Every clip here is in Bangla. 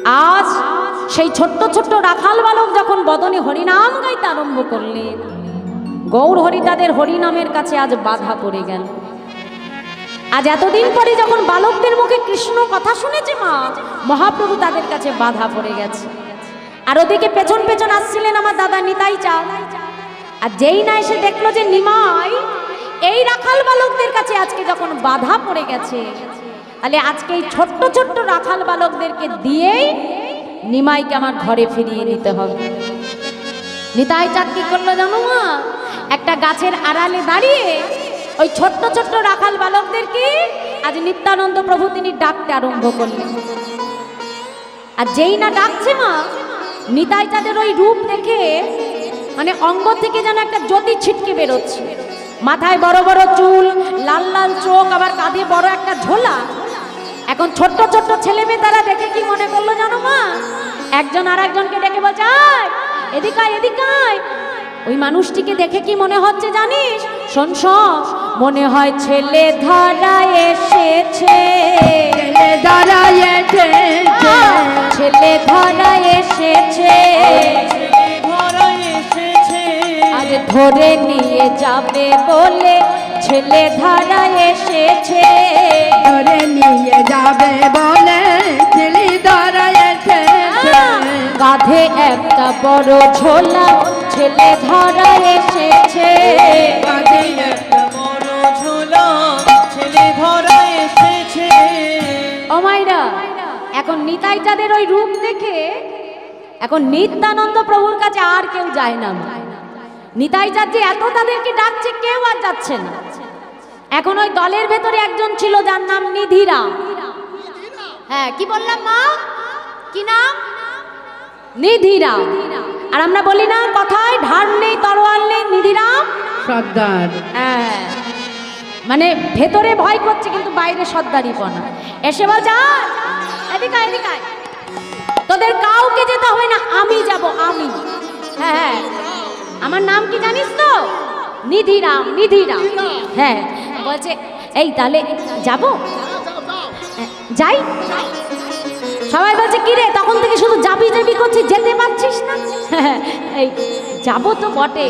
আজ সেই ছোট্ট ছোট্ট রাখাল বালক যখন বদনে হরিনাম গাইতে আরম্ভ করলেন, গৌর হরি তাদের হরিনামের কাছে আজ বাধা পড়ে গেল। আজ এতদিন পরে যখন বালকদের মুখে কৃষ্ণ কথা শুনেছে মা, মহাপ্রভু তাদের কাছে বাধা পড়ে গেছে। আর ওদিকে পেছন পেছন আসছিলেন আমার দাদা নিতাই চাঁদ। আর যেই না এসে দেখলো যে নিমাই এই রাখাল বালকদের কাছে আজকে যখন বাধা পড়ে গেছে, তাহলে আজকে এই ছোট্ট ছোট্ট রাখাল বালকদেরকে দিয়েই নিমাইকে আমার ঘরে ফিরিয়ে নিতে হবে। নিতাই চাঁদ কি করলো জানো মা? একটা গাছের আড়ালে দাঁড়িয়ে ওই ছোট্ট ছোট্ট রাখাল বালকদেরকে আজ নিত্যানন্দ প্রভু তিনি ডাকতে আরম্ভ করলেন। আর যেই না ডাকছে মা, নিতাই চাঁদের ওই রূপ দেখে মানে অঙ্গ থেকে যেন একটা জ্যোতি ছিটকে বেরোচ্ছে। মাথায় বড় বড় চুল, লাল লাল চোখ, আবার কাঁধে বড় একটা ঝোলা। এখন ছোট্ট ছোট্ট ছেলে মেয়ে তারা দেখে কি মনে করলো জানো মা? একজন আর একজনকে ডেকে বলছে, এদিকে আয়, এদিকে আয়। ওই মানুষটিকে দেখে কি মনে হচ্ছে জানিস? শোন শোন, মনে হয় ছেলে ধরা এসেছে, ছেলে ধরা এসেছে, ছেলে ধরা এসেছে, আজ ধরে নিয়ে যাবে বলে ছেলে ধরা এসেছে, ধরে নিয়ে যাবে বলে ছেলে ধরা এসেছে। কাঁধে একটা বড় ঝোলা, ছেলে ধরা এসেছে, কাঁধে একটা বড় ঝোলা, ছেলে ধরা এসেছে। ও মাইরা, এখন নিতাই চাঁদের ওই রূপ দেখে এখন নিত্যানন্দ প্রভুর কাছে আর কেউ যায় না। নিতাই চাঁদ যে এত তাদেরকে ডাকছে, কেউ আর যাচ্ছে না। এখন ওই দলের ভেতরে একজন ছিল যার নাম নিধিরাম। হ্যাঁ, কি বললাম মা? কি নাম? নিধিরাম। আর আমরা বলি না কথায়, ঢাল নেই তরোয়াল নেই, নিধিরাম সর্দার। হ্যাঁ, মানে ভেতরে ভয় করছে কিন্তু বাইরে সর্দারিপনা। এসে বল, যা এদিকে আয়, এদিকে আয়, তোদের কাউকে যেতে হবে না, আমি যাব, আমি। হ্যাঁ হ্যাঁ, আমার নাম কি জানিস তো? নিধিরাম, নিধিরাম। হ্যাঁ, বলছে এই তাহলে যাব, যাই। সবাই বলছে কি রে, তখন থেকে শুধু যাবি যাবি করছিস, যেতে পারছিস না? এই যাবো তো বটে,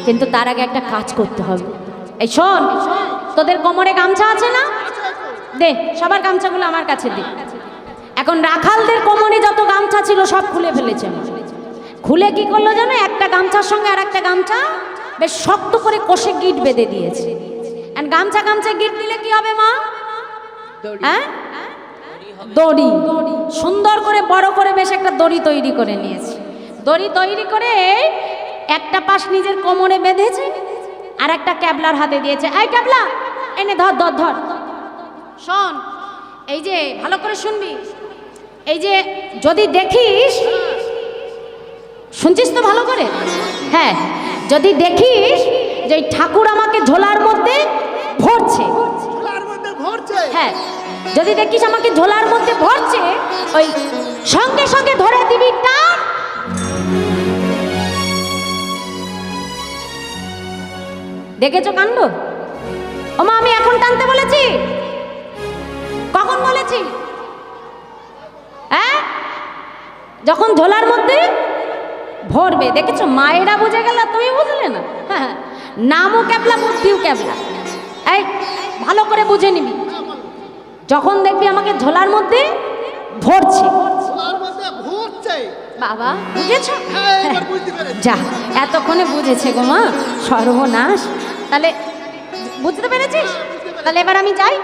কিন্তু তার আগে একটা কাজ করতে হবে। এই শোন, তোদের কোমরে গামছা আছে না? দে, সবার গামছাগুলো আমার কাছে দে। এখন রাখালদের কোমরে যত গামছা ছিল সব খুলে ফেলেছে। খুলে কি করলো জানো? একটা গামছার সঙ্গে আর একটা গামছা বেশ শক্ত করে কষে গিট বেঁধে দিয়েছে। গামছা গামছা গিট দিলে কি হবে মা? হ্যাঁ, দড়ি। সুন্দর করে বড় করে বেশ একটা দড়ি তৈরি করে নিয়েছে। দড়ি তৈরি করে একটা পাশ নিজের কোমরে বেঁধেছে, আর একটা ক্যাবলার হাতে দিয়েছে। এই ক্যাবলা, এনে ধর ধর ধর। শোন, এই যে ভালো করে শুনবি, এই যে যদি দেখিস, শুনছিস তো ভালো করে? হ্যাঁ, যদি দেখিস যে ঠাকুর আমাকে ঝোলার মধ্যে ভরছে, হ্যাঁ, যদি দেখিস আমাকে ঝোলার মধ্যে ভরছে, ওই সঙ্গে সঙ্গে ধরে দিবি টান। দেখেছো কাণ্ড? ওমা, আমি এখন টানতে বলেছি? কখন বলেছি? হ্যাঁ, যখন ঝোলার মধ্যে ভরবে। দেখেছো, মায়েরা বুঝে গেল, তুমি বুঝলে না? হ্যাঁ, নামও ক্যাবলা, বুদ্ধিও ক্যাবলা। এই ভালো করে বুঝে নিবি, যখন দেখবি আমাকে ঝোলার মধ্যে ভরছে, বাবা বুঝেছ? যা, এতক্ষণে বুঝেছে গো মা, সর্বনাশ। তাহলে বুঝতে পেরেছিস? তাহলে এবার আমি যাই,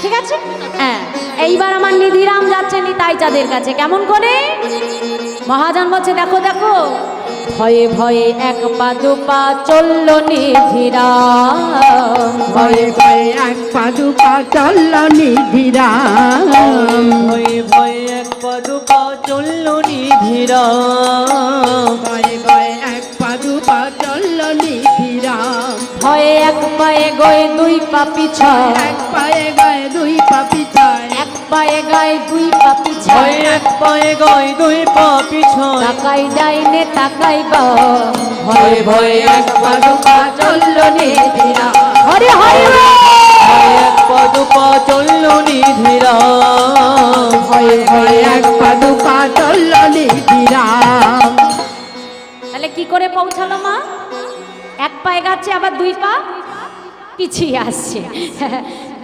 ঠিক আছে? হ্যাঁ, এইবার আমার নিধিরাম যাচ্ছে নিতাই চাঁদের কাছে। কেমন করে? মহাজন বলছে, দেখো দেখো, ভয়ে ভয়ে এক পা দু পা চলল নিধিরাম, ভয়ে ভয়ে এক পা দু পা চলল নিধিরাম, ভয়ে ভয়ে এক পা দু পা চলল নিধিরাম, ভয়ে ভয়ে এক পা দু পা চলল নিধিরাম, ভয়ে এক পায়ে গয়ে দুই পা পিছয়, এক পায়ে গায়ে দুই পা পিছায়, এক পায়ে গায়ে দুই পা পিছয়, এক পায়ে গায়ে দুই পা পিছয়, তাকাই ডাইনে তাকাই বাম, ভয়ে ভয়ে এক পা দু পা চলল নিধিরাম, হরে হরে ভয়ে এক পা দুপা চলল নিধিরাম। ভয়ে ভয়ে এক পা দুপা চলল নিধিরাম। তাহলে কি করে পৌঁছালো মা? এক পা এগাচ্ছে আবার দুই পা পিছিয়ে আসছে।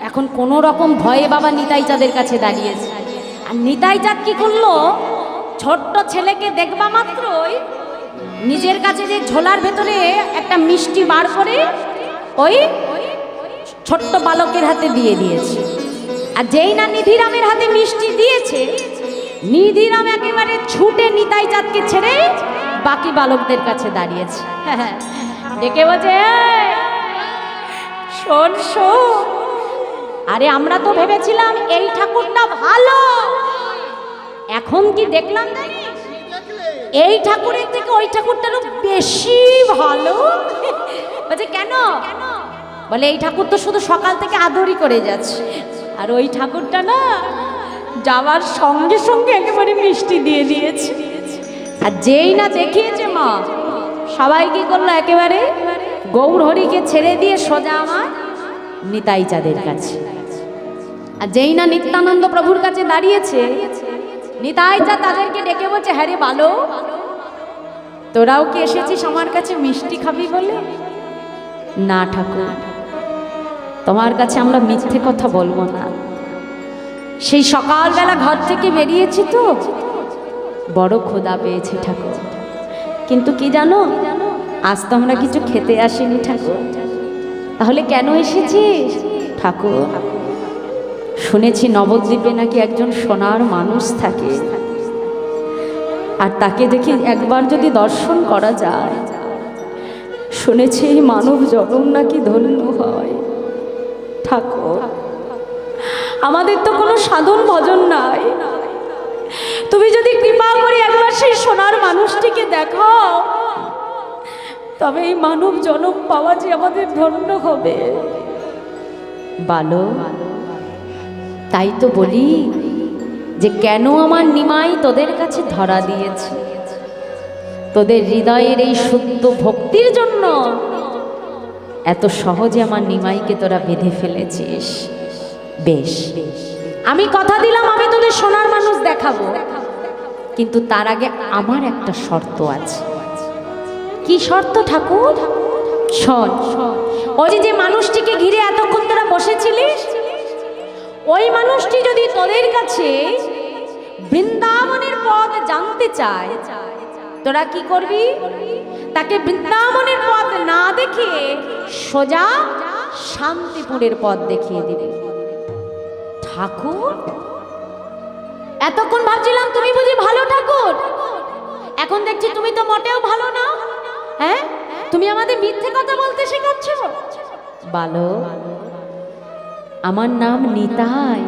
এখন কোনো রকম ভয়ে বাবা নিতাই চাঁদের কাছে দাঁড়িয়েছে। আর নিতাই চাঁদ কি করলো? ছোট্ট ছেলেকে দেখবা মাত্রই নিজের কাছে যে ঝোলার ভেতরে একটা মিষ্টি বার করে ওই ছোট্ট বালকের হাতে দিয়ে দিয়েছে। আর যেই না নিধিরামের হাতে মিষ্টি দিয়েছে, নিধিরাম একেবারে ছুটে নিতাই চাঁদকে ছেড়ে বাকি বালকদের কাছে দাঁড়িয়েছে। ডেকে বলছে, "এই, শোন শোন, আরে আমরা তো ভেবেছিলাম এই ঠাকুরটা ভালো, এখন কি দেখলাম জানিস? এই ঠাকুরের থেকে ওই ঠাকুরটারও বেশি ভালো।" বলছে কেন? বলে এই ঠাকুর তো শুধু সকাল থেকে আদরই করে যাচ্ছে, আর ওই ঠাকুরটা না যাওয়ার সঙ্গে সঙ্গে একেবারে মিষ্টি দিয়ে দিয়েছে। আর যেই না দেখিয়েছে মা, সবাই কি করলো? একেবারে গৌর হরিকে ছেড়ে দিয়ে সোজা আমার নিতাই চাঁদের কাছে। আর যেই না নিত্যানন্দ প্রভুর কাছে দাঁড়িয়েছে, নিতাই চাঁদ তাদেরকে ডেকে বলছে, হ্যাঁ রে ভালো, তোরাও কি এসেছিস আমার কাছে মিষ্টি খাবি বলে? না ঠাকুর, তোমার কাছে আমরা মিথ্যে কথা বলবো না। সেই সকালবেলা ঘর থেকে বেরিয়েছি তো বড় ক্ষুধা পেয়েছে ঠাকুর, কিন্তু কি জানো, আজ তো আমরা কিছু খেতে আসিনি ঠাকুর। তাহলে কেন এসেছিস? ঠাকুর, শুনেছি নবদ্বীপে নাকি একজন সোনার মানুষ থাকে, আর তাকে দেখি একবার যদি দর্শন করা যায়, শুনেছি এই মানব জনম নাকি ধন্য হয়। ঠাকুর, আমাদের তো কোনো সাধন ভজন নাই, তুমি যদি কৃপা করে একবার সেই সোনার মানুষটিকে দেখাও, তবে এই মানব জনম পাওয়া যে আমাদের ধন্য হবে। বালো, তাই তো বলি যে কেন আমার নিমাই তোদের কাছে ধরা দিয়েছে, তোদের হৃদয়ের এই শুদ্ধ ভক্তির জন্য এত সহজে আমার নিমাইকে তোরা বেঁধে ফেলেছিস। বেশ, আমি কথা দিলাম আমি তোদের সোনার মানুষ দেখাবো, কিন্তু তার আগে আমার একটা শর্ত আছে। কি শর্ত ঠাকুর? শোন, ওই যে মানুষটিকে ঘিরে এতক্ষণ তোরা বসেছিলিস, ওই মানুষটি যদি তোদের কাছে বৃন্দাবনের পথ জানতে চায়, তোরা কি করবি? তাকে বৃন্দাবনের পথ না দেখিয়ে সোজা শান্তিপুরের পথ দেখিয়ে দিবি। ঠাকুর, এতক্ষণ ভাবছিলাম তুমি বুঝি ভালো ঠাকুর, এখন দেখছি তুমি তো মোটেও ভালো না। হ্যাঁ, তুমি আমাদের মিথ্যে কথা বলতে শেখাচ্ছ। ভালো, আমার নাম নিতাই,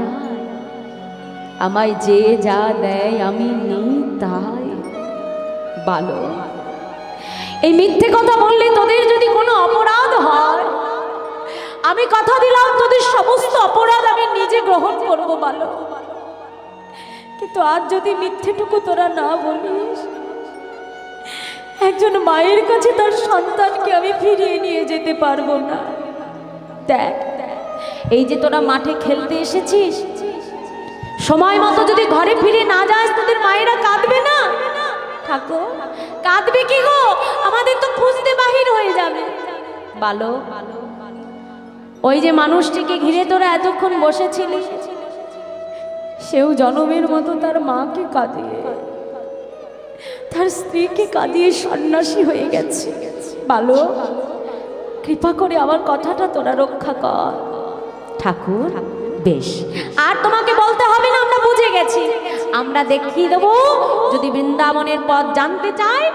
আমায় যে যা দেয় আমি নিই তাই। ভালো, এই মিথ্যে কথা বললে তোদের যদি কোনো অপরাধ হয়, আমি কথা দিলাম তোদের সমস্ত অপরাধ আমি নিজে গ্রহণ করব। ভালো, কিন্তু আজ যদি মিথ্যেটুকু তোরা না বলিস, একজন মায়ের কাছে তার সন্তানকে আমি ফিরিয়ে নিয়ে যেতে পারবো না। দেখ, এই যে তোরা মাঠে খেলতে এসেছিস, সময় মতো যদি ঘরে ফিরে না যাস, তোদের মায়েরা কাঁদবে না? ঠাকুর, কাঁদবে কি গো? আমাদের তো খুঁজতে বাহির হয়ে যাবে। ভালো, ওই যে মানুষটিকে ঘিরে তোরা এতক্ষণ বসেছিলি, সেও জনমের মতো তার মাকে কাঁদিয়ে, তার স্ত্রীকে কাঁদিয়ে সন্ন্যাসী হয়ে গেছে। ভালো, কৃপা করে আমার কথাটা তোরা রক্ষা কর। ঠাকুর, বেশ, আর তোমাকে বলতে হবে না, আমরা বুঝে গেছি। আমরা দেখিয়ে দেবো, যদি বৃন্দাবনের পথ জানতে চায়,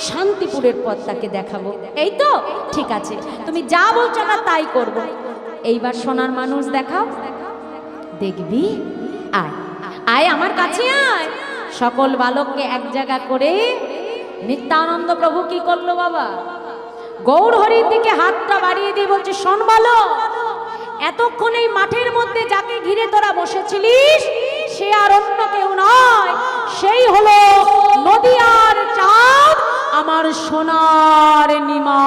শান্তিপুরের পথ তাকে দেখাবো। এই তো ঠিক আছে, তুমি যা বলছো না তাই করব। এইবার সোনার মানুষ দেখাও। দেখবি? আয় আয়, আমার কাছে আয়। সকল বালককে এক জায়গা করে নিত্যানন্দ প্রভু কি করলো বাবা? গৌর হরির দিকে হাতটা বাড়িয়ে দিয়ে বলছে, শোন বালক, এতক্ষণ এই মাঠের মধ্যে যাকে ঘিরে তোরা বসেছিলিস, সে আর অন্য কেউ নয়, সেই হলো নদিয়ার চাঁদ, আমার সোনার নিমা।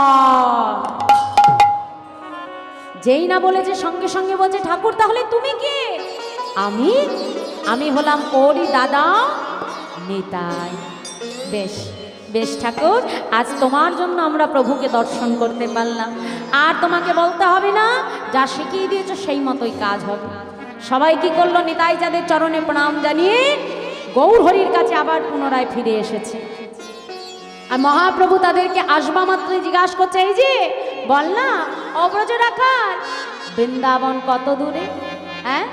যেই না বলেছে সঙ্গে সঙ্গে বলছে ঠাকুর তাহলে তুমি কে? আমি আমি হলাম ওরই দাদা নিতাই। বেশ বেশ ঠাকুর, আজ তোমার জন্য আমরা প্রভুকে দর্শন করতে পারলাম। আর তোমাকে বলতে হবে না, যা শিখিয়ে দিয়েছো সেই মতোই কাজ হবে। সবাই কি করলো? নিতাই যাদের চরণে প্রণাম জানিয়ে গৌর হরির কাছে আবার পুনরায় ফিরে এসেছে। আর মহাপ্রভু তাদেরকে আসবা মাত্রই জিজ্ঞাসা করছে, এই যে বল না অব্রজ রাখাল বৃন্দাবন কত দূরে? হ্যাঁ,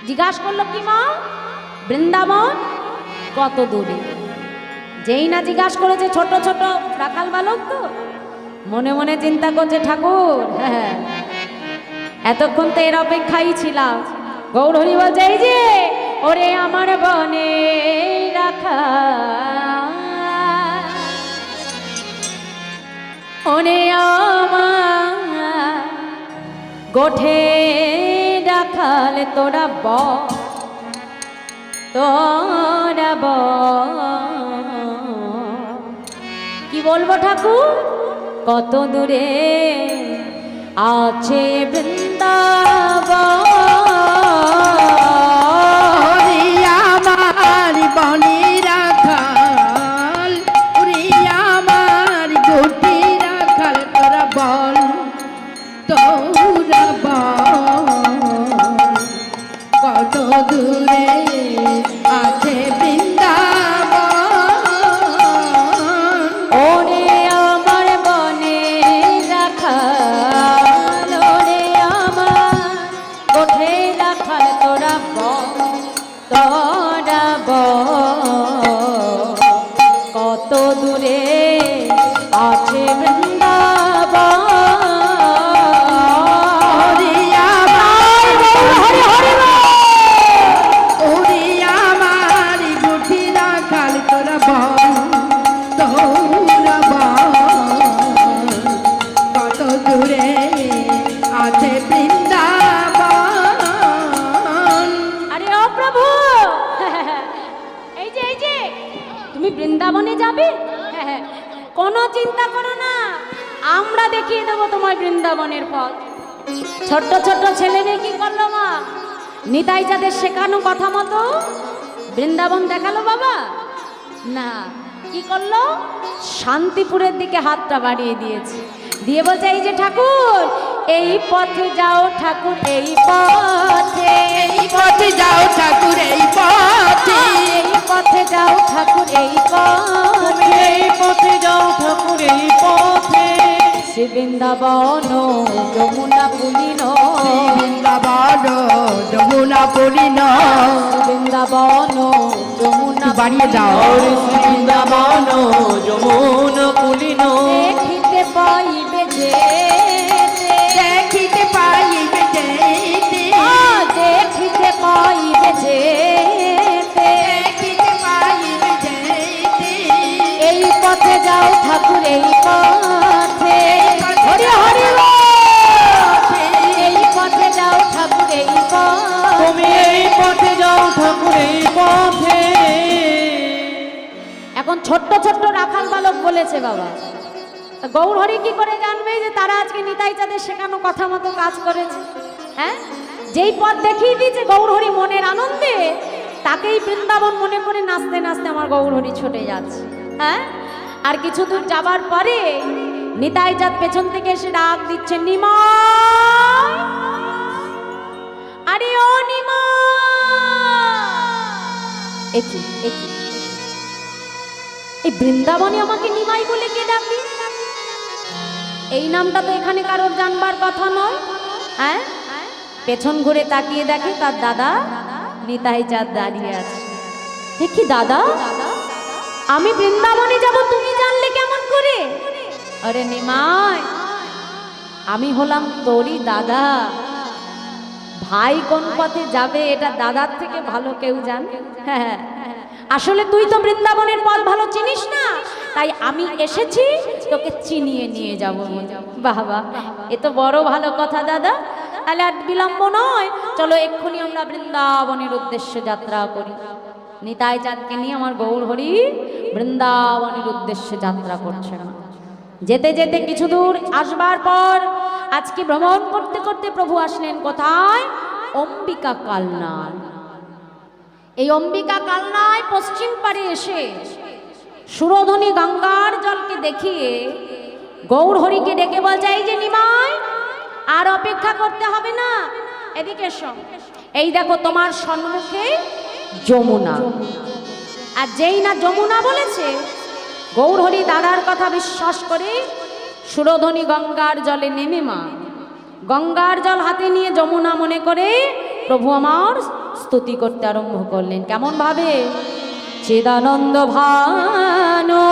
জিজ্ঞাসা করলো কি মা, বৃন্দাবন কত দূরে? যেই না জিজ্ঞাসা করেছে, ছোট ছোট রাখাল বালক তো মনে মনে চিন্তা করছে ঠাকুর হ্যাঁ এতক্ষণ তো এর অপেক্ষাই ছিলাম। গৌর হরি বলছে, এই যে ওরে আমার বনে রাখাল, ওরে আমার গোঠে রাখাল, তোরা তোরা কি বলবো ঠাকুর, কত দূরে আছে বৃন্দাবন? আমার বনে রাখাল, ওরে আমার গোটি রাখাল, তোরা বল কত দূরে আছে বৃন্দাবন? ওরে আমার বনে রাখাল, ওরে আমার গোঠে রাখাল, তোরা কত দূরে আছে বৃন্দাবন? ওরে আমার গোটি রাখাল, তোরা বল কত দূরে আছে বৃন্দাবন? আরে ও প্রভু, এই যে তুমি বৃন্দাবনে যাবে? কোনো চিন্তা করো না, আমরা দেখিয়ে দেবো তোমার বৃন্দাবনের পথ। ছোট্ট ছোট্ট ছেলে মেয়ে কি করলো মা? নিতাই যাদের শেখানো কথা মতো বৃন্দাবন দেখালো বাবা? না, কি করলো? শান্তিপুরের দিকে হাতটা বাড়িয়ে দিয়েছে, দিয়ে বলছে, এই যে ঠাকুর এই পথে যাও ঠাকুর, এই পথে, এই পথে যাও ঠাকুর, এই পথে, এই পথে যাও ঠাকুর, এই পথে, এই পথে যাও ঠাকুর, এই পথে শ্রী বৃন্দাবন যমুনা পুলিন, বৃন্দাবন যমুনা পুলিন, বৃন্দাবন যমুনা বাড়িয়ে দাও, বৃন্দাবন যমুন পুলিন, দেখিতে পাইবে যে, দেখিতে পাইবে যেতে, দেখিতে পাইবে যে, দেখিতে পাইবে যেতে, এই পথে যাও ঠাকুর, এই পথে, হরি হরি এই পথে যাও ঠাকুর, এই পথে, তুমি এই পথে যাও ঠাকুর, এই পথে। এখন ছোট্ট ছোট্ট রাখাল বালক বলেছে বাবা, তা গৌর হরি কি করে জানবে যে তারা আজকে নিতাই চাঁদের শেখানো কথা মতো কাজ করেছে? হ্যাঁ, যেই পথ দেখিয়ে দিয়েছে গৌর হরি মনের আনন্দে, তাকেই বৃন্দাবন মনে করে নাচতে নাচতে আমার গৌর হরি ছুটে যাচ্ছে। হ্যাঁ, আর কিছু দূর যাবার পরে নিতাই চাঁদ পেছন থেকে এসে ডাক দিচ্ছে, নিমাই, আরে ও নিমাই। একই এই বৃন্দাবনে আমাকে নিমাই বলে কে ডাকবি? এই নামটা তো এখানে কারোর জানবার কথা নয়। হ্যাঁ, পেছন ঘুরে তাকিয়ে দেখে তার দাদা নিতাই চাঁদ দাঁড়িয়ে আছে। কি দাদা, আমি বৃন্দাবনে যাব তুমি জানলে কেমন করে? আরে নিমাই, আমি হলাম তোরই দাদা। ভাই কোন পথে যাবে এটা দাদার থেকে ভালো কেউ জানে? হ্যাঁ, আসলে তুই তো বৃন্দাবনের পথ ভালো চিনিস না, তাই আমি এসেছি তোকে চিনিয়ে নিয়ে যাব। বাবা, এ তো বড় ভালো কথা দাদা। তাহলে আর বিলম্ব নয়, চলো এক্ষুনি আমরা বৃন্দাবনের উদ্দেশ্যে যাত্রা করি। নিতাই চাঁদকে নিয়ে আমার গৌর হরি বৃন্দাবনের উদ্দেশ্যে যাত্রা করছে না। যেতে যেতে কিছু দূর আসবার পর আজকে ভ্রমণ করতে করতে প্রভু আসলেন কোথায়? অম্বিকা কালনায়। এই অম্বিকা কালনায় পশ্চিম পারে এসে সুরধনী গঙ্গার জলকে দেখিয়ে গৌরহরিকে ডেকে বলছে, এই যে নিমাই, আর অপেক্ষা করতে হবে না, এদিকে এসো। এই দেখো তোমার সম্মুখে যমুনা। আর যেই না যমুনা বলেছে, গৌরহরি দাদার কথা বিশ্বাস করে সুরধনী গঙ্গার জলে নেমে মা গঙ্গার জল হাতে নিয়ে যমুনা মনে করে প্রভু আমার স্তুতি করতে আরম্ভ করলেন। কেমন ভাবে? চিদানন্দ ভানো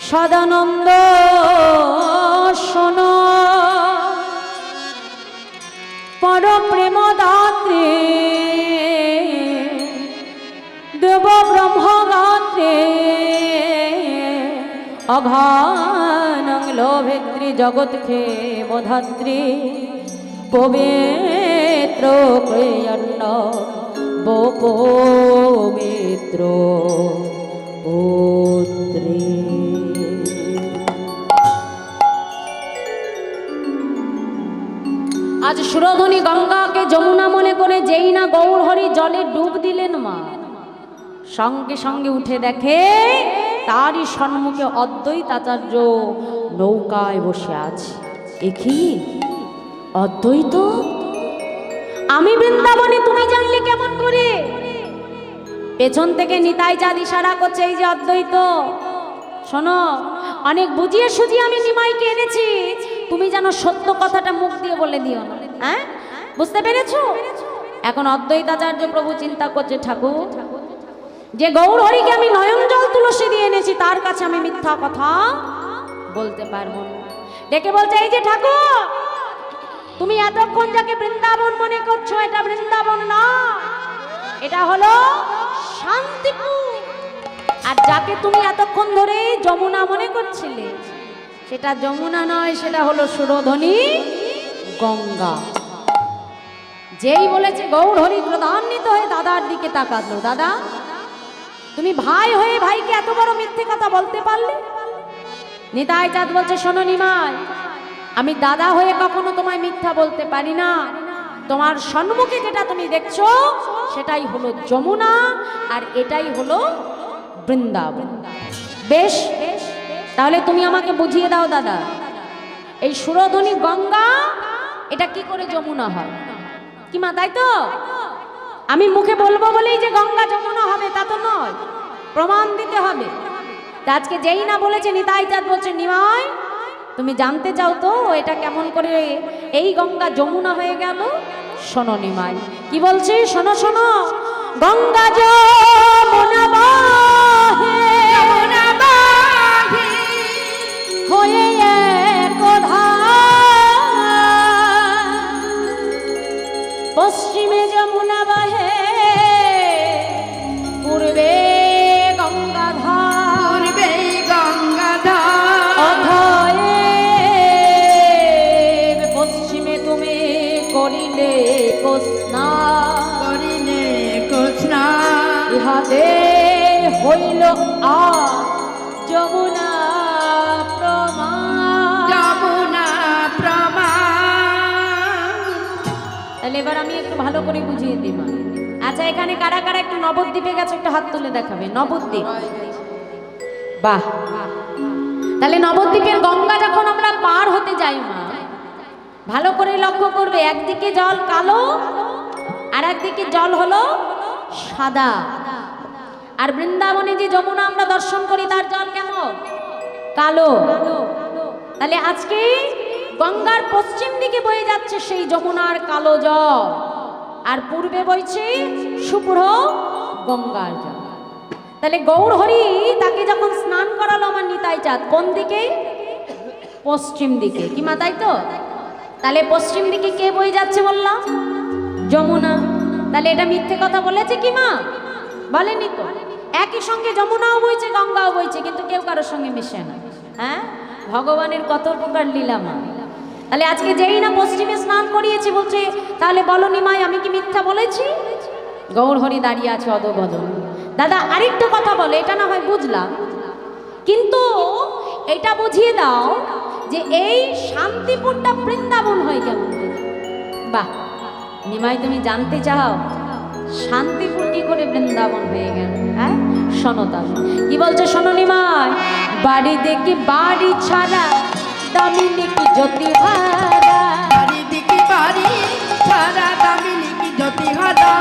সদানন্দ শোনো পর প্রেম দাত্রে দেব ব্রহ্ম গাত্রে অঘানং লোভেত্রী জগৎ খে মধাত্রী পবিত্র ক্রিয়ন্ন পবিত্র পুত্রী। আজ সুরধনী গঙ্গাকে যমুনা মনে করে যেই না গৌরহরি জলে ডুব দিলেন মা, সঙ্গে সঙ্গে উঠে দেখে তারই সম্মুখে অদ্বৈতাচার্য নৌকায় বসে আছে। এ কি অদ্বৈত? আমি বৃন্দাবনে, তুমি জানলে কেমন করে? পেছন থেকে নিতাই চাঁদ ইশারা করছে, এই যে অদ্বৈত, শোনো, অনেক বুঝিয়ে সুঝিয়ে আমি নিমাইকে এনেছি, তুমি যেন সত্য কথাটা মুখ দিয়ে বলে দিও না। হ্যাঁ, বুঝতে পেরেছো? এখন অদ্বৈতাচার্য প্রভু চিন্তা করছে, ঠাকুর, যে গৌরহরিকে আমি নয়ন জল তুলসী দিয়ে এনেছি, তার কাছে আমি মিথ্যা কথা বলতে পারবো না। ডেকে বলছে, এই যে ঠাকুর, তুমি এতক্ষণ যাকে বৃন্দাবন মনে করছো, এটা বৃন্দাবন না, এটা হলো শান্তিপুর। আর যাকে তুমি এতক্ষণ ধরে যমুনা মনে করছিলে, সেটা যমুনা নয়, সেটা হলো সুরধনী গঙ্গা। যেই বলেছে গৌরহরি ক্রোধান্বিত হয়ে দাদার দিকে তাকালো। দাদা, তুমি ভাই হয়ে ভাইকে এত বড় মিথ্যে কথা বলতে পারলে? নিতাই চাঁদ বলছে, শোনো নিমাই, আমি দাদা হয়ে কখনো তোমায় মিথ্যা বলতে পারি না। তোমার সম্মুখে যেটা তুমি দেখছো সেটাই হলো যমুনা, আর এটাই হলো বৃন্দাবন। বেশ, তাহলে তুমি আমাকে বুঝিয়ে দাও দাদা, এই সুরধনী গঙ্গা এটা কি করে যমুনা হয়? কি মা, তাই তো? আমি মুখে বলবো বলেই যে গঙ্গা যমুনা হবে তা তো নয়, প্রমাণ দিতে হবে। আজকে যেই না বলেছে, নিতাই চাঁদ বলছে, নিমাই, তুমি জানতে চাও তো এটা কেমন করে এই গঙ্গা যমুনা হয়ে গেল? শোনো নিমাই, কি বলছে, শোনো শোনো। গঙ্গা যমুনা বাহে হয়ে পশ্চিমে যমুনা বাহে, পূর্বে গঙ্গাধার, অতএব পশ্চিমে তুমি করিলে স্নান, ইহাতে হইল আর যমুনা প্রমাণ। তাহলে এবার আমি একটু ভালো করে বুঝিয়ে দিই মা। আচ্ছা, এখানে কারা কারা একটু নবদ্বীপে গেছে, একটু হাত তুলে দেখাবে। নবদ্বীপ, বাহ। তাহলে নবদ্বীপের গঙ্গা যখন আমরা পার হতে যাই মা, ভালো করে লক্ষ্য করবে, একদিকে জল কালো আর একদিকে জল হলো সাদা। আর বৃন্দাবনে যে যমুনা আমরা দর্শন করি, তার জল কেমন? কালো। তাহলে আজকে গঙ্গার পশ্চিম দিকে বয়ে যাচ্ছে সেই যমুনার কালো জল, আর পূর্বে বইছে শুভ্র গঙ্গার জল। তাহলে গৌরহরি তাকে যখন স্নান করালো আমার নিতাই চাঁদ, কোন দিকে? পশ্চিম দিকে। কি মা, তাই তো? তাহলে পশ্চিম দিকে কে বয়ে যাচ্ছে বললাম? যমুনা। তাহলে এটা মিথ্যে কথা বলেছে কি মা? বলেনি তো। একই সঙ্গে যমুনাও বইছে, গঙ্গাও বইছে, কিন্তু কেউ কারোর সঙ্গে মিশে না। হ্যাঁ, ভগবানের কত প্রকার লীলা মা। তাহলে আজকে যেই না পশ্চিমে স্নান করিয়েছি বলছে, তাহলে বলো নিমাই, আমি কি মিথ্যা বলেছি? গৌরহরি দাঁড়িয়ে আছে অদগদন। দাদা আরেকটা কথা বলে, এটা না হয় বুঝলাম, কিন্তু এটা বুঝিয়ে দাও যে এই শান্তিপুরটা বৃন্দাবন হয় কেমন করে? বাহ, নিমাই তুমি জানতে চাও শান্তিপুর কি করে বৃন্দাবন হয়ে গেল? হ্যাঁ, শোনো তবে কি বলছে, শোনো নিমাই। বাড়ি দেখি বাড়ি ছাড়া দামিনী কি জ্যোতিহারা, বাড়ি দিকে বাড়ি ছাড়া দামিনী কি জ্যোতিহারা,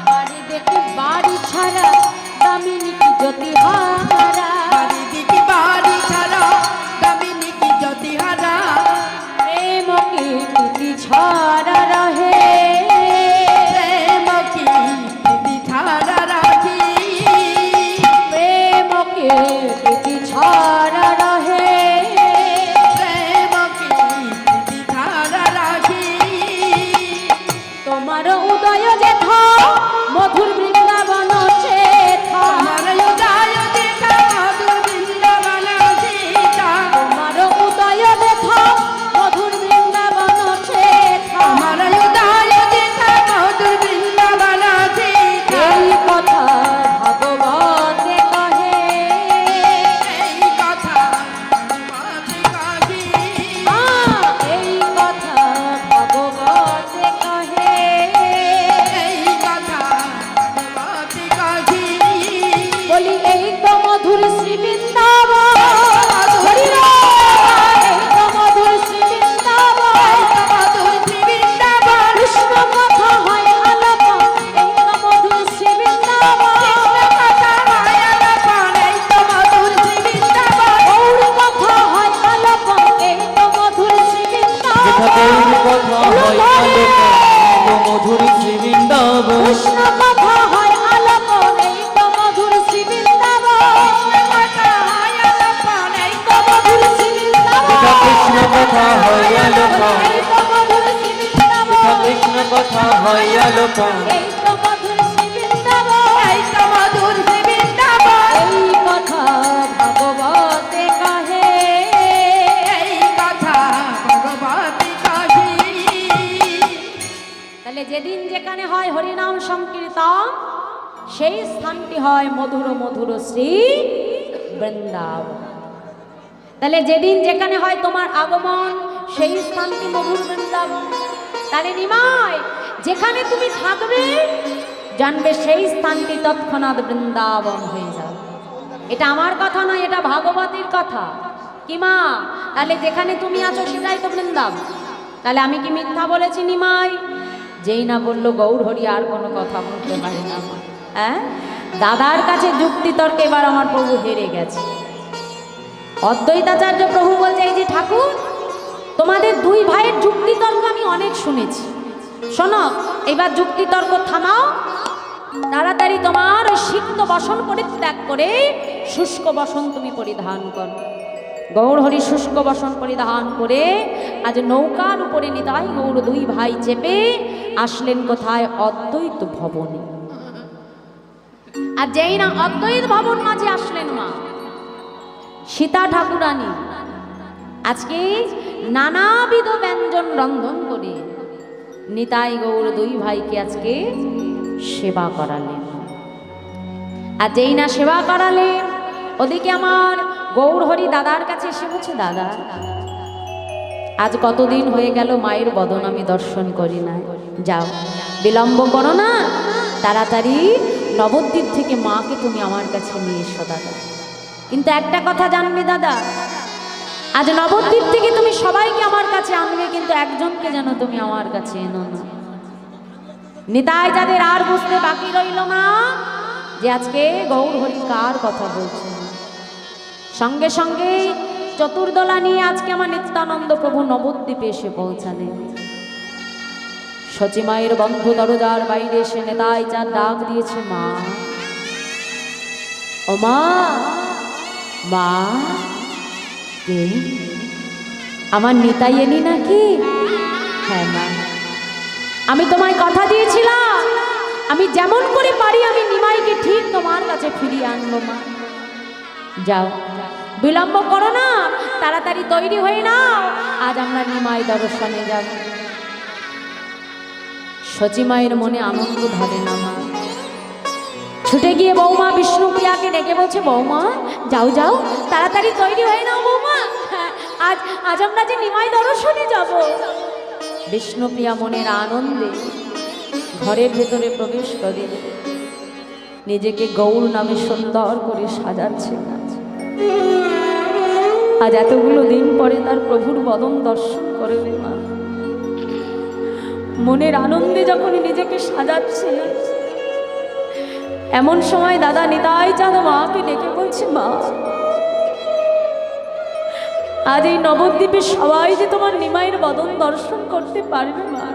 বাড়ি দেখি বাড়ি ছাড়া দামিনী কি জ্যোতিহারা, বাড়ি দিকে বাড়ি ছাড়া দামিনী কি জ্যোতিহারা, প্রেম কি প্রীতি ছাড়া রহে, প্রেম কি প্রীতি ছাড়া রাখি, প্রেম কি প্রীতি ছাড়া রহে, প্রেম কি প্রীতি ছাড়া রাখি, তোমার উদয় যেথা মধুর বৃন্দাবন চেথা, আমার উদয় যেথা মধুর বৃন্দাবন যেথা, তোমার উদয় যেথা মধুর বৃন্দাবন চেথা, আমার উদয় যেথা মধুর বৃন্দাবন যেথা, এই কথা ভাগবতে কহে, এই কথা তোমাকে কাহি, এই কথা ভাগবতে কহে, এই কথা তোমাকে কাহি, বলি এই তো মধুর শ্রী বৃন্দাবন, হরি রাম, এই তো মধুর শ্রী বৃন্দাবন, মধুর শ্রী বৃন্দাবন, কৃষ্ণ কথা হয় আলাপন, এই তো মধুর শ্রী বৃন্দাবন, কথা হয় আলাপন, এই তো মধুর শ্রী বৃন্দাবন, গৌর কথা হয় আলাপন, এই তো মধুর শ্রী যেথা বৃন্দাবন, গৌর কথা হয় আলোকন, মধুর শ্রী বৃন্দাবন, কৃষ্ণ কথা হয় আলাপন, এই তো মধুর শ্রী বৃন্দাবন, কথা হয় আলাপন, এই তো মধুর শ্রী বৃন্দাবন, যেথা কৃষ্ণ কথা হয় আলোকন, এই তো মধুর শ্রী বৃন্দাবন, যেথা কৃষ্ণ কথা হয় আলোকন, এই তো মধুর শ্রী বৃন্দাবন, এই তো মধুর শ্রী বৃন্দাবন, এই কথা ভাগবতে কহে, এই কথা ভগবতী কাহি, তাহলে যেদিন যেখানে হয় হরিনাম সংকীর্তন সেই স্থানটি হয় মধুর মধুর শ্রী বৃন্দাবন। তাহলে যেদিন যেখানে হয় তোমার আগমন সেই স্থানটি মধুর বৃন্দাবন। তাহলে নিমাই যেখানে তুমি থাকবে জানবে সেই স্থানটি তৎক্ষণাৎ বৃন্দাবন হয়ে যাবে। এটা আমার কথা নয়, এটা ভাগবতীর কথা। কি মা, তাহলে যেখানে তুমি আছো সেটাই তো বৃন্দাবন। তাহলে আমি কি মিথ্যা বলেছি নিমাই? যেই না বললো গৌর হরি আর কোনো কথা বলতে পারে না মা। হ্যাঁ, দাদার কাছে যুক্তি তর্কে এবার আমার প্রভু হেরে গেছে। অদ্বৈতাচার্য প্রভু বলছে, এই যে ঠাকুর তোমাদের দুই ভাইয়ের যুক্তি তর্ক আমি অনেক শুনেছি, শোনো এবার যুক্তি তর্ক থামাও, তাড়াতাড়ি তোমার ওই সিক্ত বসন পরিত্যাগ করে শুষ্ক বসন তুমি পরিধান করো। গৌর হরি শুষ্ক বসন পরিধান করে আজ নৌকার উপরে নিতাই গৌর দুই ভাই চেপে আসলেন কোথায়? অদ্বৈত ভবনে। আর যেই না অদ্বৈত ভবন মাঝে আসলেন মা সীতা ঠাকুরানী আজকে নানাবিধ ব্যঞ্জন রন্ধন করে নিতাই গৌর দুই ভাইকে আজকে সেবা করালেন। আর যেই না সেবা করালেন ওদিকে আমার গৌর হরি দাদার কাছে এসে বলছে, দাদা আজ কতদিন হয়ে গেল মায়ের বদন আমি দর্শন করি না, যাও বিলম্ব করো না, তাড়াতাড়ি নবদ্বীপ থেকে মাকে তুমি আমার কাছে নিয়ে এসো দাদা। কিন্তু একটা কথা জানবে দাদা, আজ নবদ্বীপ থেকে তুমি সবাইকে আমার কাছে আনবে, কিন্তু একজনকে যেন তুমি আমার কাছে এনো না। নিতাই যাদের আর বুঝতে বাকি রইল না যে আজকে গৌর হরি কার কথা বলছেন। সঙ্গে সঙ্গে চতুর্দলা নিয়ে আজকে আমার নিত্যানন্দ প্রভু নবদ্বীপে এসে পৌঁছালেন। সচিমায়ের বন্ধ দরজার বাইরে এসে নেতাই যার ডাক দিয়েছে, মা ও মা, মা কে? আমার নিতাই এলি নাকি? হ্যাঁ মা, আমি তোমায় কথা দিয়েছিলাম আমি যেমন করে পারি আমি নিমাইকে ঠিক তোমার কাছে ফিরিয়ে আনবো মা। যাও বিলম্ব করো না, তাড়াতাড়ি তৈরি হয়ে নাও, আজ আমরা নিমাই দর্শনে যাব। সচিমায়ের মনে আনন্দ ধরে না মা, ছুটে গিয়ে বৌমা বিষ্ণুপ্রিয়াকে ডেকে বলছে, বৌমা যাও যাও, তাড়াতাড়ি তৈরি হয়ে নাও বৌমা, আজ আজ আমরা যে নিমাই দর্শনে যাব। বিষ্ণুপ্রিয়া মনের আনন্দে ঘরের ভেতরে প্রবেশ করে নিজেকে গৌর নামে সুন্দর করে সাজাচ্ছে। আজ এতগুলো দিন পরে তার প্রভুর বদন দর্শন করবে মা। মনের আনন্দে যখন নিজেকে সাজাচ্ছে, এমন সময় দাদা নিতাই চাঁদ মাকে ডেকে বলছে, মা আজ এই নবদ্বীপে সবাই যে তোমার নিমাইয়ের বদন দর্শন করতে পারবে মা,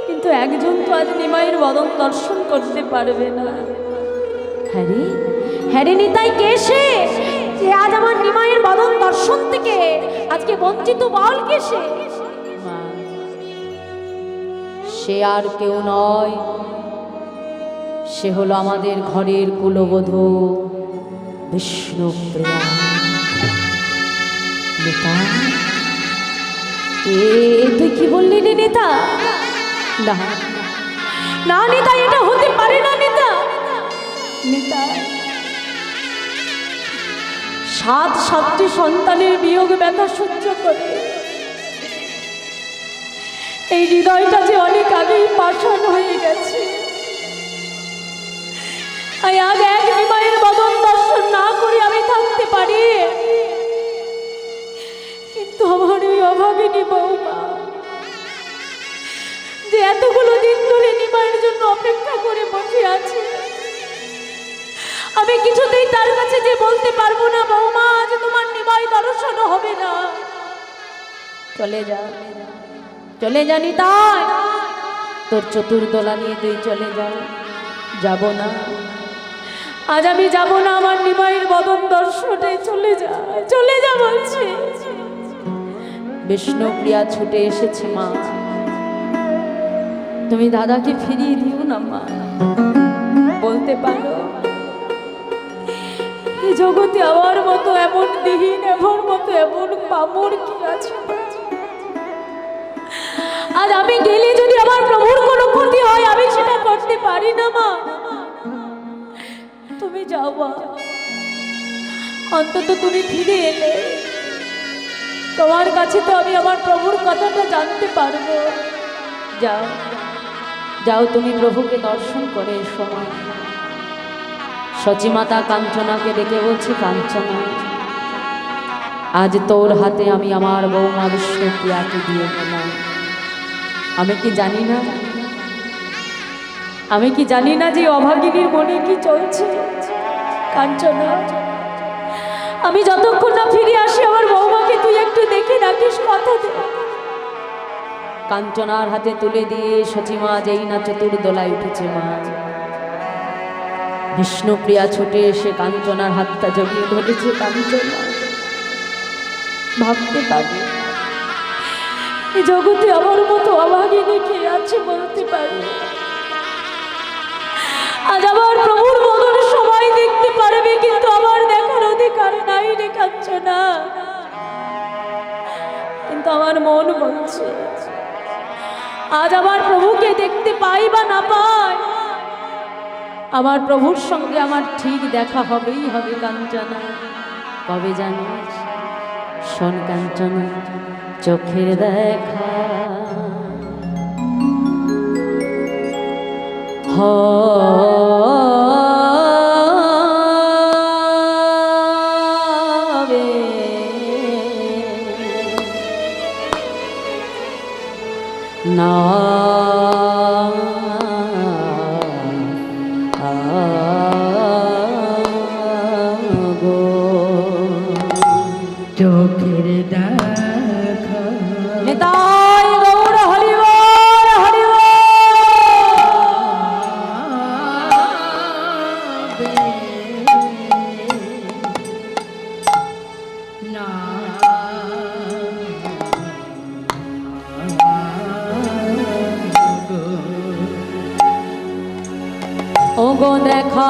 কিন্তু একজন তো আজ নিমাইয়ের বদন দর্শন করতে পারবে না। হ্যাঁ রে নিতাই, কে সে যে আজ আমার নিমাইয়ের বদন দর্শন থেকে আজকে বঞ্চিত? বল কে সে? সে আর কেউ নয়, সে হলো আমাদের ঘরের কুলবধূ বিষ্ণুপ্রিয়া। নেতা, তুই কি বললি রে নেতা? না না নেতা, এটা হতে পারে না নেতা। নেতা, 7 সন্তানের বিয়োগ ব্যথা সহ্য করে এই হৃদয়টা যে অনেক আগেই পাষাণ হয়ে গেছে। আজ এক নিমাইয়ের বদন দর্শন না করে আমি থাকতে পারি, কিন্তু আমার ওই অভাগিনী বৌমা যে এতগুলো দিন ধরে নিমাইয়ের জন্য অপেক্ষা করে বসে আছে, আমি কিছুতেই তার কাছে যে বলতে পারবো না, বৌমা আজ তোমার নিমাই দর্শন হবে না। চলে যা, চলে যা নিতাই, তোর চতুর্দোলা নিয়ে তুই চলে যা। যাব না, আজ আমি যাব না আমার নিমাইয়ের বদন দর্শনে। চলে যা, চলে যা বলছি। বিষ্ণুপ্রিয়া ছুটে এসেছে, মা তুমি দাদাকে ফিরিয়ে দিও না মা। বলতে পারো এই জগতে আমার মতো এমন দিহীন, এমন মতো এমন পামর কি আছে? আজ আমি গেলে যদি আমার প্রভুর কোনো ক্ষতি হয়, আমি সেটা করতে পারি না মা। তুমি যাও মা, অন্তত তুমি ফিরে এলে তোমার কাছে তো আমি আমার প্রভুর কথাটা জানতে পারবো। যাও যাও, তুমি প্রভুকে দর্শন করে এসো মা। সচিমাতা কাঞ্চনাকে ডেকে বলছে, কাঞ্চনা আজ তোর হাতে আমি আমার বৌমা বিষ্ণুপ্রিয়াকে দিয়ে গেলাম। আমি কি জানি না, আমি কি জানি না যে অভাগিনীর মনে কি চলছে? কাঞ্চনা, আমি যতক্ষণ না ফিরে আসি আমার বৌমাকে তুই একটু দেখে রাখিস, কথা দে। কাঞ্চনার হাতে তুলে দিয়ে সচিমা যেই না চতুর্দোলায় উঠেছে, মা বিষ্ণুপ্রিয়া ছুটে এসে কাঞ্চনার হাতটা জড়িয়ে ধরেছে। কাঞ্চনা, ভাবতে পারি এই জগতে আমার মতো অভাগিনী কে আছে বলতে পারি? আজ আমার প্রভুর বদন সবাই দেখতে পারবে, কিন্তু আমার দেখার অধিকার নাই রে কাঞ্চনা। কিন্তু আমার মন বলছে আজ আমার প্রভুকে দেখতে পাই বা না পাই, আমার প্রভুর সঙ্গে আমার ঠিক দেখা হবেই হবে কাঞ্চনা। কবে জানিস? শোন কাঞ্চনা, চোখের দেখা হবে না চোখের দেখা নিতাই গৌর হরি বল, হরি বল। না ও গো দেখা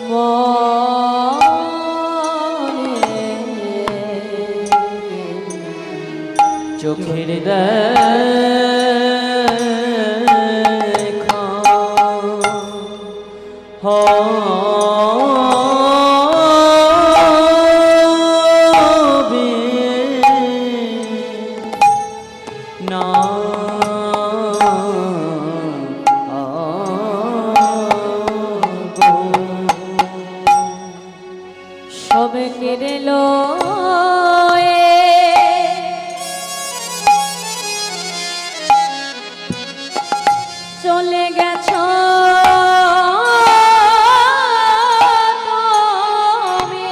মনে চোখের দেখা হবে না সবে কেড়ে লো চলে গেছ তুমি।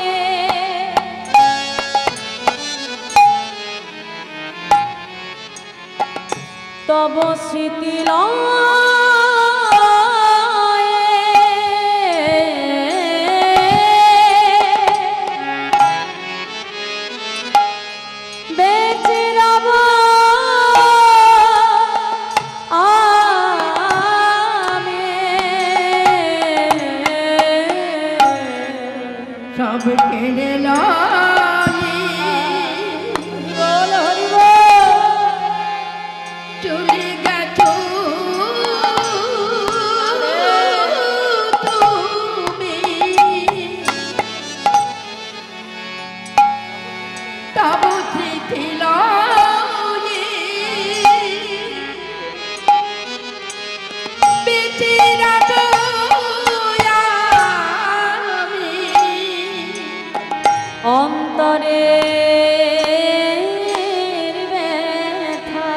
তব স্মৃতি বেঁচে রব সব কেড়ে চলে গেছো তুমি। তব স্মৃতি বেঁচে রব আমি। অন্তরে ব্যথা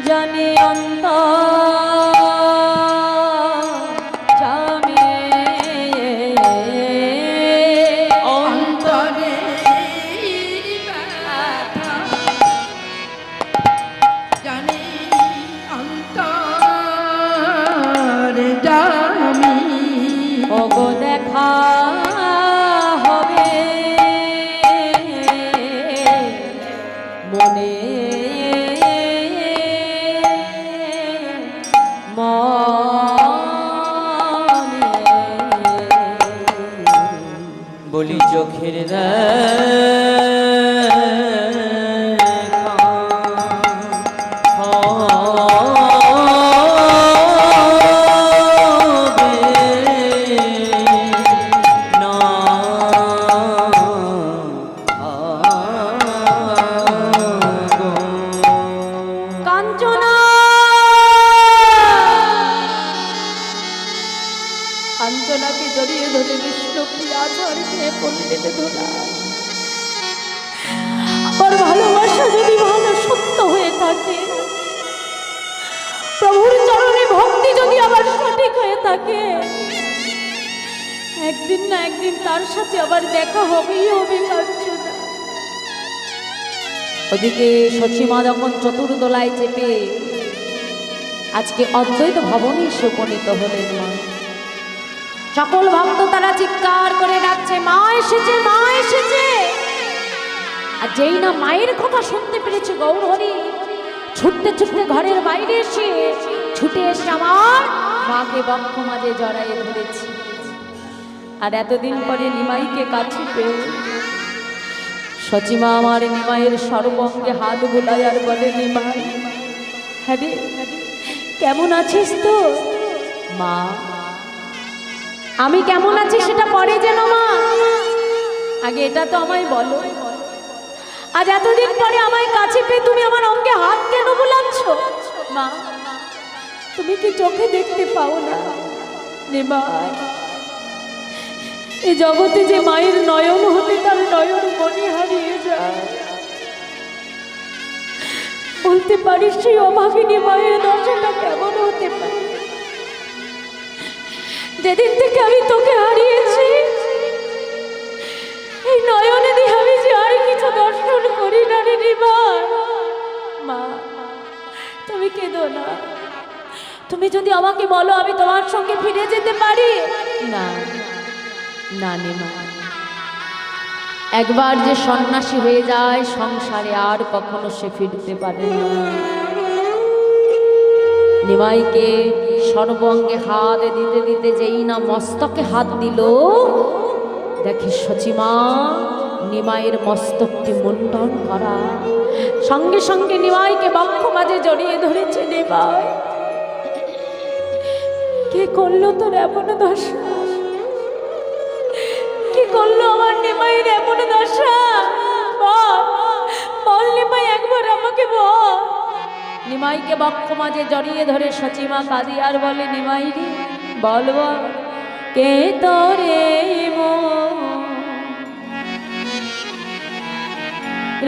জানি জামে অন্তরে ব্যথা জানি অন্তরে জামি। ওগো দেখা হবে মনে বলি চোখের দেখা কাঞ্চনাকে জড়িয়ে ধরে বিষ্ণুপ্রিয়া ঝড় খেয়ে পড়লেন ধরা। আমার ভালোবাসা যদি ভালো সত্য হয়ে থাকে, প্রভুর চরণে ভক্তি যদি আবার সঠিক হয়ে থাকে, একদিন না একদিন তার সাথে আবার দেখা হবেই হবে কাঞ্চনা। ওদিকে সচিমা যখন চতুর্দোলায় চেপে আজকে অদ্বৈত ভবনে এসে উপনীত হলেন মা। সকল ভক্ত তারা চিৎকার করে ডাকছে, মা এসেছে, মা এসেছে। আর যেই না মায়ের কথা শুনতে পেরেছে গৌরহরি, ছুটতে ছুটতে ঘরের বাইরে এসে ছুটে এসে আমার মাকে বক্ষ মাঝে জড়াইয়ে ধরেছে। আর এতদিন পরে নিমাইকে কাছে পেয়ে সচিমা আমার নিমাইয়ের সর্বঙ্গে হাত বোলায় আর বলে, নিমাই হ্যাঁ রে, কেমন আছিস তো? মা আমি কেমন আছি সেটা পরে যেন মা, আগে এটা তো আমায় বলো। আজ এতদিন পরে আমায় কাছে পেয়ে তুমি আমার অঙ্গে হাত কেন বুলাচ্ছ? মা তুমি কি চোখে দেখতে পাও না? নিমাই, এই জগতে যে মায়ের নয়ন হতে তার নয়ন মনে হারিয়ে যায়, বলতে পারিস সেই অভাগিনী মায়ের দশাটা কেমন হতে পারে? যেদিন থেকে আমি তোকে হারিয়েছি, এই নয়নে দিয়ে আমি যে আর কিছু দর্শন করি না রে নিমাই। মা তুমি কেঁদো না, তুমি যদি আমাকে বলো আমি তোমার সঙ্গে ফিরে যেতে পারি। না না নিমাই, একবার যে সন্ন্যাসী হয়ে যায় সংসারে আর কখনো সে ফিরতে পারে না। নিমাইকে সর্বঙ্গে হাত দিতে দিতে যেই না মস্তকে হাত দিল, দেখি সচিমা নিমাইয়ের মস্তকটি মুন্ডন করা। সঙ্গে সঙ্গে নিমাইকে বক্ষ মাঝে জড়িয়ে ধরেছে। নিমাই, কে করলো তোর এমন দশা? কে করলো আমার নিমাইয়ের এমন দশা? বল বল নিমাই, একবার আমাকে বল। নিমাইকে বক্ষ মাঝে জড়িয়ে ধরে সচিমা কাঁদি আর বলে, নিমাই রে বল বল, কে তোরে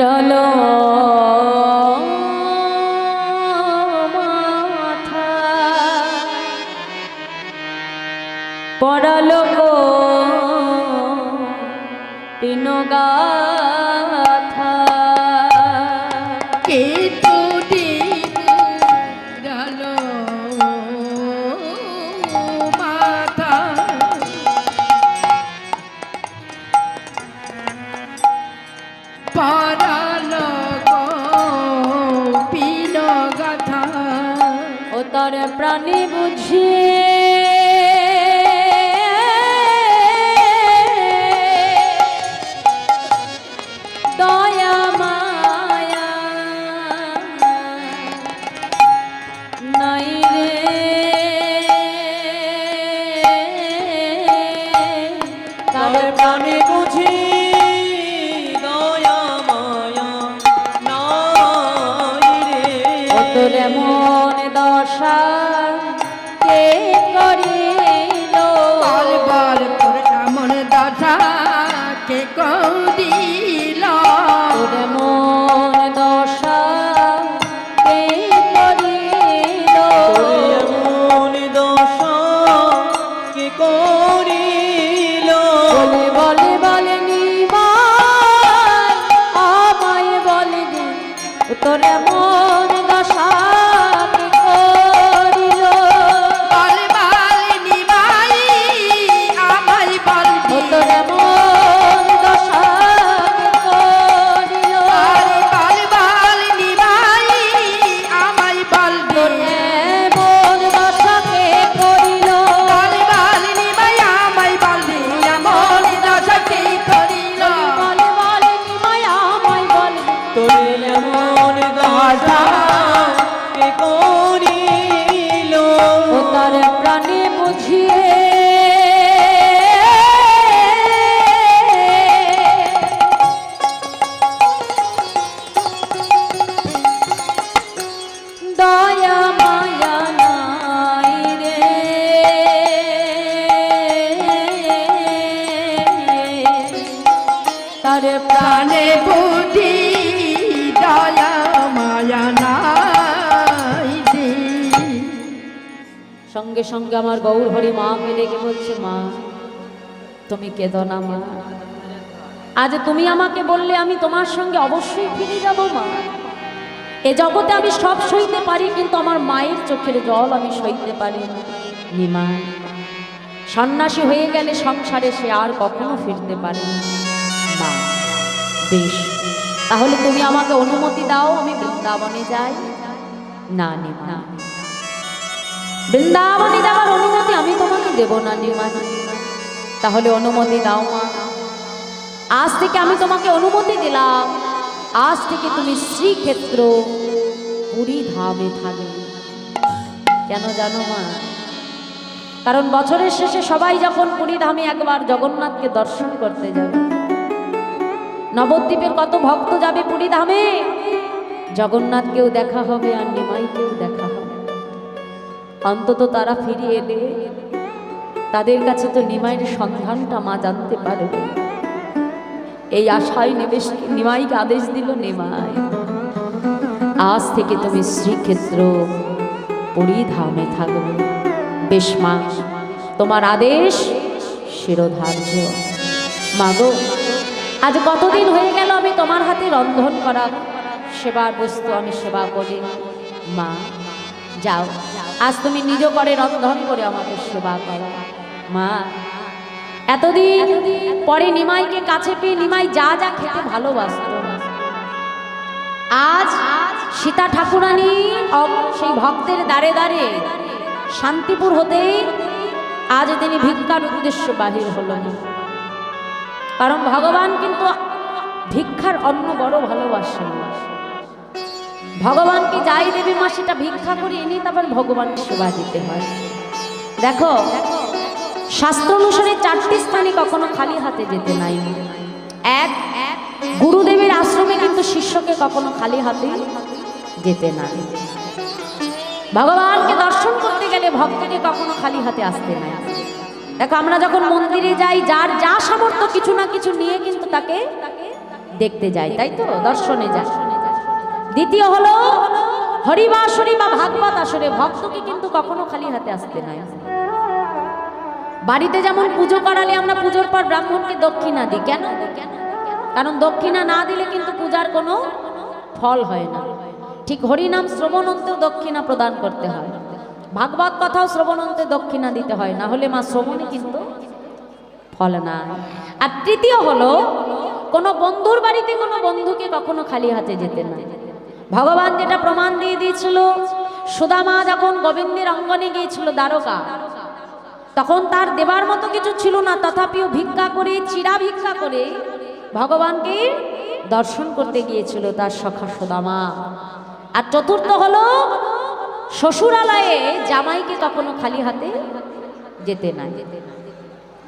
রলো মাথা পড়ালো গো গাথা। কে তো গেল মাথা পারালো পিল গাথা। ও তার প্রাণে বুঝিয়ে দয়া মায়া নাই রে, তার প্রাণে বুঝি দয়া মায়া নাই রে। ও তোর এমন দশা কে করিল? বল বল তোর এমন দশা কে করিল? তোর এমন দশা কে করিল? এমন দশা কে করিল? বলে বলে বলে নিমাই আমায় বলে রে, তোর এমন দশা কে করিল? বল বল নিমাই আমায় বল ও তোর এমন দশা কে করিল? বল বল নিমাই আমায় বল তোর এমন দশা কে করিল? বল বল নিমাই আমায় বল এমন দশা কে করিল? বলে বলে নিমাই আমায় বলে, তোর এমন দশা কে করিল? ও তার প্রাণে বুঝিয়ে দয়া মায়া নাই রে, তার প্রাণে প্রাণে বুদ্ধি দয়া মায়া নাই রে। সঙ্গে সঙ্গে আমার গৌর হরি মাকে ডেকে বলছে, মা তুমি কেঁদো না মা, আজ তুমি আমাকে বললে আমি তোমার সঙ্গে অবশ্যই ফিরে যাব মা। এ জগতে আমি সব সইতে পারি, কিন্তু আমার মায়ের চোখের জল আমি সইতে পারি না। নিমাই সন্ন্যাসী হয়ে গেলে সংসারে সে আর কখনো ফিরতে পারে না। মা বেশ, তাহলে তুমি আমাকে অনুমতি দাও আমি বৃন্দাবনে যাই। না নিমা, বৃন্দাবনে যাওয়ার অনুমতি আমি তোমাকে দেব না নিমা। তাহলে অনুমতি দাও মা, আজ থেকে আমি তোমাকে অনুমতি দিলাম, আজ থেকে তুমি শ্রীক্ষেত্র পুরী ধামে থাকবে। কেন জানো মা? কারণ বছরের শেষে সবাই যখন পুরী ধামে একবার জগন্নাথকে দর্শন করতে যাবে, নবদ্বীপের কত ভক্ত যাবে পুরী ধামে, জগন্নাথকেও দেখা হবে আর নিমাইকেও দেখা হবে। অন্তত তারা ফিরে এলে তাদের কাছে তো নিমাইয়ের সন্ধানটা মা জানতে পারবে। এই আশায় নিমাইকে আদেশ দিল, নিমাই আজ থেকে তুমি শ্রীক্ষেত্র পুরী ধামে থাকবে। বেশ মা, তোমার আদেশ শিরোধার্য। মাগো, আজ কতদিন হয়ে গেল আমি তোমার হাতে রন্ধন করা সেবার বস্তু আমি সেবা করি। মা যাও, আজ তুমি নিজ করে রন্ধন করে আমাকে সেবা করো। মা এতদিন পরে নিমাইকে কাছে পেয়ে নিমাই যা যা খেতে ভালোবাসত, আজ সীতা ঠাকুরানী সেই ভক্তের দ্বারে দ্বারে শান্তিপুর হতে আজ তিনি ভিক্ষার উদ্দেশ্য বাহির হলেন। কারণ ভগবান কিন্তু ভিক্ষার অন্ন বড় ভালোবাসেন। ভগবানকে যাই দেবে মা সেটা ভিক্ষা করে এনে তারপর ভগবানকে সেবা দিতে হয়। দেখো শাস্ত্র অনুসারে 4টি স্থানে কখনো খালি হাতে যেতে নাই। এক, গুরুদেবের আশ্রমে কিন্তু শিষ্যকে কখনো খালি হাতে যেতে নাই। ভগবানকে দর্শন করতে গেলে ভক্তকে কখনো খালি হাতে আসতে নাই। দেখো আমরা যখন মন্দিরে যাই যার যা সামর্থ্য কিছু না কিছু নিয়ে কিন্তু তাকে দেখতে যাই, তাই তো, দর্শনে যাই। দ্বিতীয় হলো হরিবাসরে বা ভাগবত আসরে ভক্তকে কিন্তু কখনো খালি হাতে আসতে নাই। বাড়িতে যেমন পুজো করালে আমরা পুজোর পর ব্রাহ্মণকে দক্ষিণা দিই, কেন? কারণ দক্ষিণা না দিলে কিন্তু পূজার কোনো ফল হয় না। ঠিক হরিনাম শ্রবণন্তেও দক্ষিণা প্রদান করতে হয়, ভাগবত কথাও শ্রবণন্তে দক্ষিণা দিতে হয়, না হলে মা শ্রবণে কিন্তু ফল না। আর তৃতীয় হলো কোনো বন্ধুর বাড়িতে কোনো বন্ধুকে কখনো খালি হাতে যেতে না। ভগবান যেটা প্রমাণ দিয়ে দিয়েছিল, সুদামা যখন গোবিন্দের অঙ্গনে গিয়েছিল দ্বারকা, তখন তার দেবার মতো কিছু ছিল না, তথাপিও ভিক্ষা করে চিরা ভিক্ষা করে ভগবানকে দর্শন করতে গিয়েছিল তার সখা সুদামা। আর চতুর্থ হলো শ্বশুরালয়ে জামাইকে কখনো খালি হাতে যেতে নাই।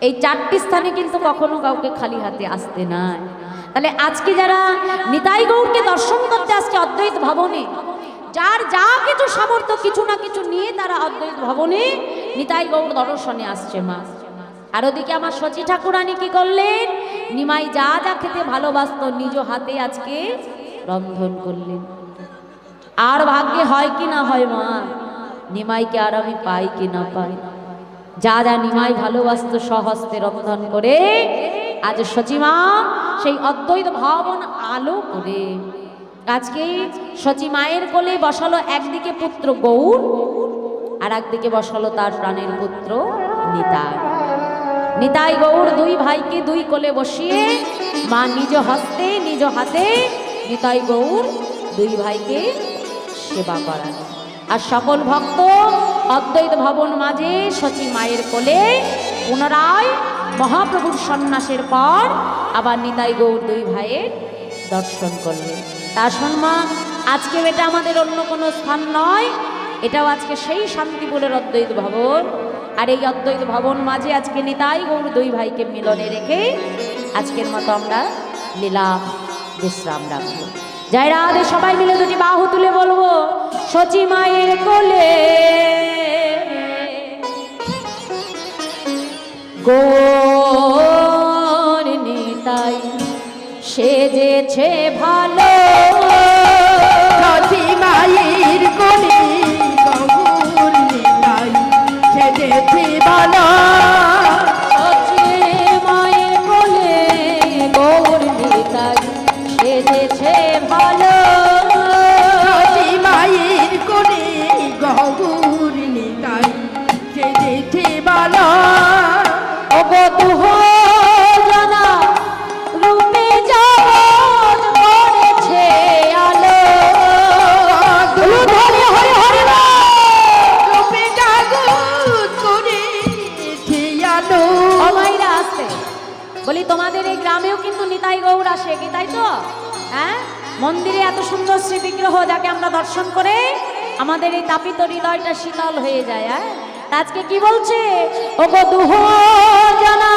এই 4টি স্থানে কিন্তু কখনো কাউকে খালি হাতে আসতে নাই। তাহলে আজকে যারা নিতাই গৌরকে দর্শন করতে আসছে অদ্বৈত ভবনে, যার যা কিছু সামর্থ্য কিছু না কিছু নিয়ে তারা অদ্বৈত ভবনে নিতাই গৌর দর্শনে আসছে মা। আর ওদিকে আমার শচী ঠাকুরানী কি করলেন? নিমাই যা যা খেতে ভালোবাসত নিজ হাতে আজকে রন্ধন করলেন। আর ভাগ্যে হয় কি না হয় মা, নিমাইকে আর আমি পাই কি না পাই, যা যা নিমাই ভালোবাসত স্বহস্তে রন্ধন করে আজ শচীমা সেই অদ্বৈত ভবন আলো করে আজকে শচী মায়ের কোলে বসালো একদিকে পুত্র গৌর আর একদিকে বসালো তার প্রাণের পুত্র নিতাই। নিতাই গৌর দুই ভাইকে দুই কোলে বসিয়ে মা নিজ হস্তে নিজ হাতে নিতাই গৌর দুই ভাইকে সেবা করা। আর সকল ভক্ত অদ্বৈত ভবন মাঝে শচী মায়ের কোলে পুনরায় মহাপ্রভুর সন্ন্যাসের পর আবার নিতাই গৌর দুই ভাইয়ের দর্শন করলেন। তার সম্মান আজকে এটা আমাদের অন্য কোনো স্থান নয়, এটাও আজকে সেই শান্তিপুরের অদ্বৈত ভবন। আর এই অদ্বৈত ভবন মাঝে আজকে নিতাই গৌর দুই ভাইকে মিলনে রেখে আজকের মতো আমরা লীলা বিশ্রাম রাখবো। জয় রাধে। সবাই মিলে দুটি বাহু তুলে বলবো, শচী মায়ের কোলে গৌর নিতাই সেজেছে ভালো, শচী মায়ের কোলে গৌর নিতাই সেজেছে ভালো, শচী মায়ের কোলে গৌর নিতাই সেজেছে ভালো, শচী মায়ের কোলে গৌর নিতাই সেজেছে ভালো। ওগো দুহ জানা রূপে জগৎ করেছে আলো, হরি হরি হরি রূপে জগৎ করেছে আলো। ও মাইরা আসতে বলি, তোমাদের এই গ্রামেও কিন্তু নিতাই গৌর আসে কি, তাই তো? হ্যাঁ, মন্দিরে এত সুন্দর শ্রী বিগ্রহ যাকে আমরা দর্শন করে আমাদের এই তাপিত হৃদয়টা শীতল হয়ে যায়। হ্যাঁ, আজকে কি বলছে? ওগো দুহ জানা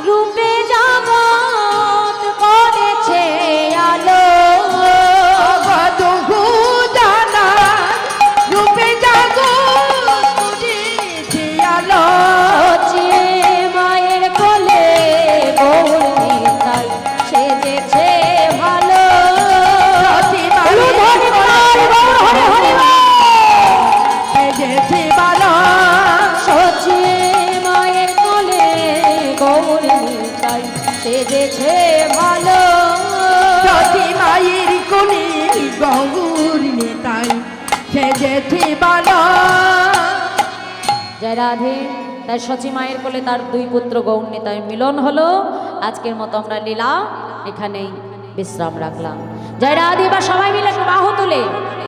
রূপে জগৎ করেছে আলো, দুহু জানা রূপে জগৎ করেছে আলো, শচী মায়ের কোলে গৌর নিতাই সেজেছে ভালো, শচী মায়ের কোলে সেজেছে ভালো, শচী মায়ের কোলে গৌর নিতাই সেজেছে ভালো, শচী মায়ের কোলে গৌর নিতাই সেজেছে ভালো। জয় রাধে। তাই সচী মায়ের কোলে তার দুই পুত্র গৌর নিতাই মিলন হলো। আজকের মতো আমরা লীলা এখানেই বিশ্রাম রাখলাম। জয় রাধে, বা সবাই মিলে একটু বাহু তুলে